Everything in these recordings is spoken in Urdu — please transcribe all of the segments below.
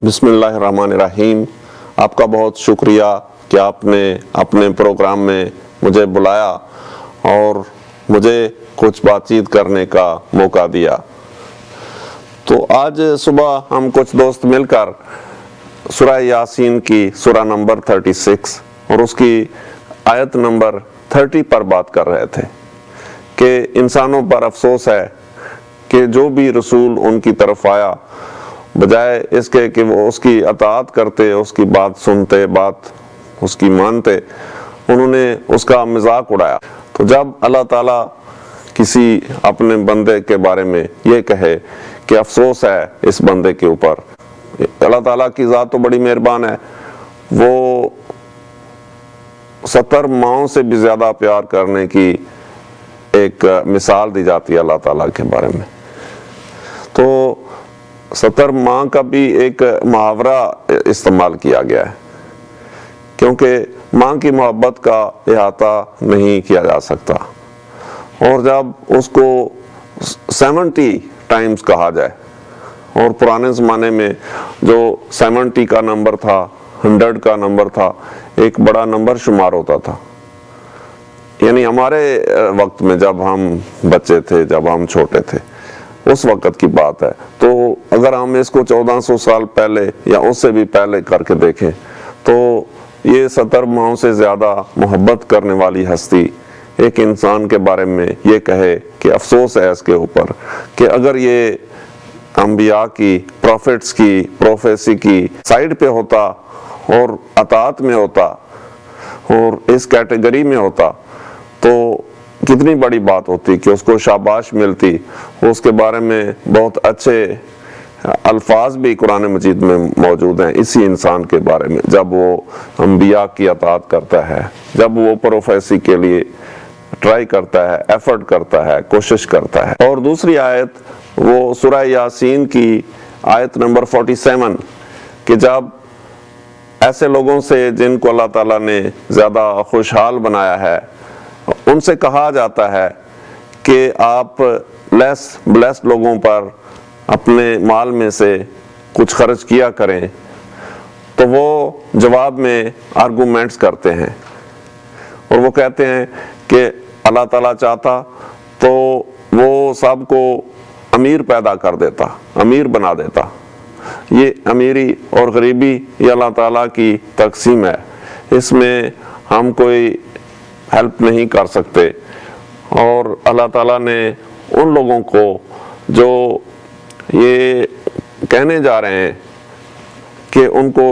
بسم اللہ الرحمن الرحیم۔ آپ کا بہت شکریہ کہ آپ نے اپنے پروگرام میں مجھے بلایا اور مجھے کچھ بات چیت کرنے کا موقع دیا۔ تو آج صبح ہم کچھ دوست مل کر سورہ یاسین کی سورہ نمبر 36 اور اس کی آیت نمبر 30 پر بات کر رہے تھے کہ انسانوں پر افسوس ہے کہ جو بھی رسول ان کی طرف آیا، بجائے اس کے کہ وہ اس کی اطاعت کرتے، اس کی بات سنتے، بات اس کی مانتے، انہوں نے اس کا مذاق اڑایا۔ تو جب اللہ تعالیٰ کسی اپنے بندے کے بارے میں یہ کہے کہ افسوس ہے اس بندے کے اوپر، اللہ تعالیٰ کی ذات تو بڑی مہربان ہے، وہ 70 ماؤں سے بھی زیادہ پیار کرنے کی ایک مثال دی جاتی ہے اللہ تعالیٰ کے بارے میں۔ تو 70 ماہ کا بھی ایک محاورہ استعمال کیا گیا ہے، کیونکہ ماں کی محبت کا احاطہ نہیں کیا جا سکتا، اور جب اس کو 70 ٹائمز کہا جائے، اور پرانے زمانے میں جو 70 کا نمبر تھا، 100 کا نمبر تھا، ایک بڑا نمبر شمار ہوتا تھا۔ یعنی ہمارے وقت میں جب ہم بچے تھے، جب ہم چھوٹے تھے، اس وقت کی بات ہے۔ تو اگر ہم اس کو 1400 سال پہلے یا اس سے بھی پہلے کر کے دیکھیں تو یہ 70 ماہوں سے زیادہ محبت کرنے والی ہستی ایک انسان کے بارے میں یہ کہے کہ افسوس ہے اس کے اوپر کہ اگر یہ انبیاء کی، پروفیٹس کی، پروفیسی کی سائیڈ پہ ہوتا اور اطاعت میں ہوتا اور اس کیٹیگری میں ہوتا تو کتنی بڑی بات ہوتی کہ اس کو شاباش ملتی۔ اس کے بارے میں بہت اچھے الفاظ بھی قرآن مجید میں موجود ہیں اسی انسان کے بارے میں، جب وہ انبیاء کی اطاعت کرتا ہے، جب وہ پروفیسی کے لیے ٹرائی کرتا ہے، ایفرٹ کرتا ہے، کوشش کرتا ہے۔ اور دوسری آیت وہ سورہ یاسین کی آیت نمبر 47 کہ جب ایسے لوگوں سے جن کو اللہ تعالیٰ نے زیادہ خوشحال بنایا ہے، ان سے کہا جاتا ہے کہ آپ لیس بلیسڈ لوگوں پر اپنے مال میں سے کچھ خرچ کیا کریں، تو وہ جواب میں آرگومنٹس کرتے ہیں اور وہ کہتے ہیں کہ اللہ تعالیٰ چاہتا تو وہ سب کو امیر پیدا کر دیتا، امیر بنا دیتا۔ یہ امیری اور غریبی یہ اللہ تعالیٰ کی تقسیم ہے، اس میں ہم کوئی ہیلپ نہیں کر سکتے۔ اور اللہ تعالیٰ نے ان لوگوں کو جو یہ کہنے جا رہے ہیں کہ ان کو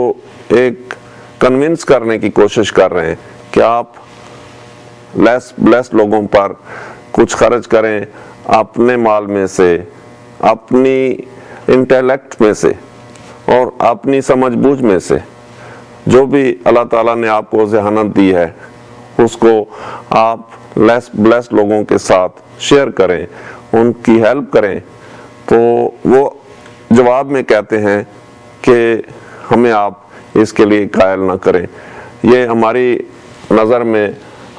ایک کنونس کرنے کی کوشش کر رہے ہیں کہ آپ لیس بلیسڈ لوگوں پر کچھ خرچ کریں اپنے مال میں سے، اپنی انٹیلیکٹ میں سے اور اپنی سمجھ بوجھ میں سے، جو بھی اللہ تعالیٰ نے آپ کو ذہانت دی ہے اس کو آپ لیس بلیسڈ لوگوں کے ساتھ شیئر کریں، ان کی ہیلپ کریں۔ تو وہ جواب میں کہتے ہیں کہ ہمیں آپ اس کے لیے قائل نہ کریں، یہ ہماری نظر میں،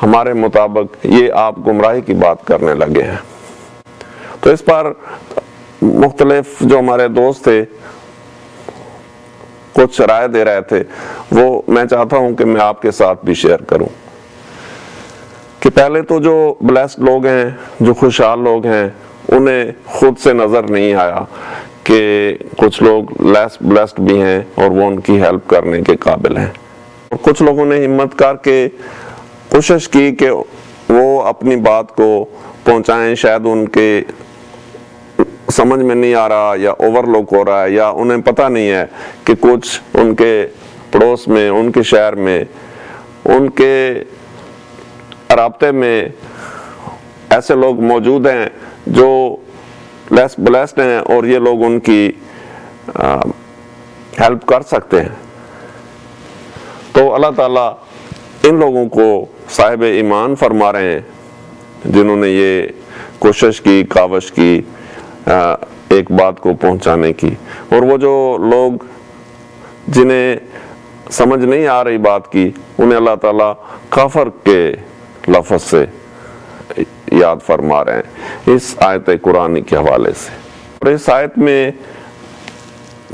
ہمارے مطابق یہ آپ گمراہی کی بات کرنے لگے ہیں۔ تو اس پر مختلف جو ہمارے دوست تھے کچھ رائے دے رہے تھے، وہ میں چاہتا ہوں کہ میں آپ کے ساتھ بھی شیئر کروں کہ پہلے تو جو بلیسڈ لوگ ہیں، جو خوشحال لوگ ہیں، انہیں خود سے نظر نہیں آیا کہ کچھ لوگ لیس بلیسڈ بھی ہیں اور وہ ان کی ہیلپ کرنے کے قابل ہیں۔ اور کچھ لوگوں نے ہمت کر کے کوشش کی کہ وہ اپنی بات کو پہنچائیں، شاید ان کے سمجھ میں نہیں آ رہا یا اوور لک ہو رہا ہے یا انہیں پتہ نہیں ہے کہ کچھ ان کے پڑوس میں، ان کے شہر میں، ان کے رابطے میں ایسے لوگ موجود ہیں جو لیس بلیسڈ ہیں اور یہ لوگ ان کی ہیلپ کر سکتے ہیں۔ تو اللہ تعالیٰ ان لوگوں کو صاحب ایمان فرما رہے ہیں جنہوں نے یہ کوشش کی، کاوش کی ایک بات کو پہنچانے کی، اور وہ جو لوگ جنہیں سمجھ نہیں آ رہی بات کی، انہیں اللہ تعالیٰ کافر کے لفظ سے یاد فرما رہے ہیں اس آیت قرآن کے حوالے سے۔ اور اس آیت میں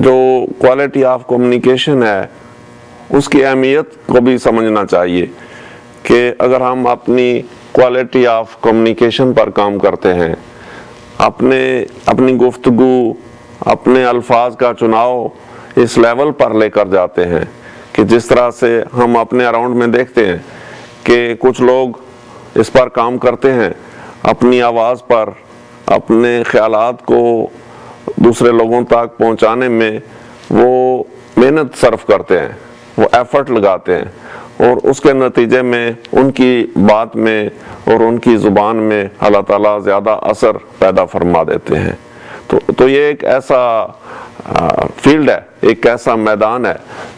جو کوالٹی آف کمیونیکیشن ہے اس کی اہمیت کو بھی سمجھنا چاہیے کہ اگر ہم اپنی کوالٹی آف کمیونیکیشن پر کام کرتے ہیں، اپنی گفتگو، اپنے الفاظ کا چناؤ اس لیول پر لے کر جاتے ہیں کہ جس طرح سے ہم اپنے اراؤنڈ میں دیکھتے ہیں کہ کچھ لوگ اس پر کام کرتے ہیں، اپنی آواز پر اپنے خیالات کو دوسرے لوگوں تک پہنچانے میں وہ محنت صرف کرتے ہیں، وہ ایفرٹ لگاتے ہیں، اور اس کے نتیجے میں ان کی بات میں اور ان کی زبان میں اللہ تعالیٰ زیادہ اثر پیدا فرما دیتے ہیں۔ تو یہ ایک ایسا فیلڈ ہے، ایک ایسا میدان ہے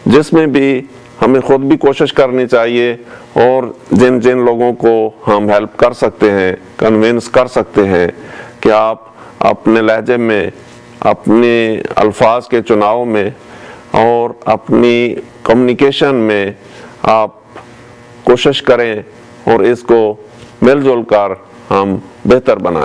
جس میں بھی ہمیں خود بھی کوشش کرنی چاہیے، اور جن لوگوں کو ہم ہیلپ کر سکتے ہیں، کنونس کر سکتے ہیں کہ آپ اپنے لہجے میں، اپنے الفاظ کے چناؤ میں اور اپنی کمیونیکیشن میں آپ کوشش کریں اور اس کو مل جل کر ہم بہتر بنائیں۔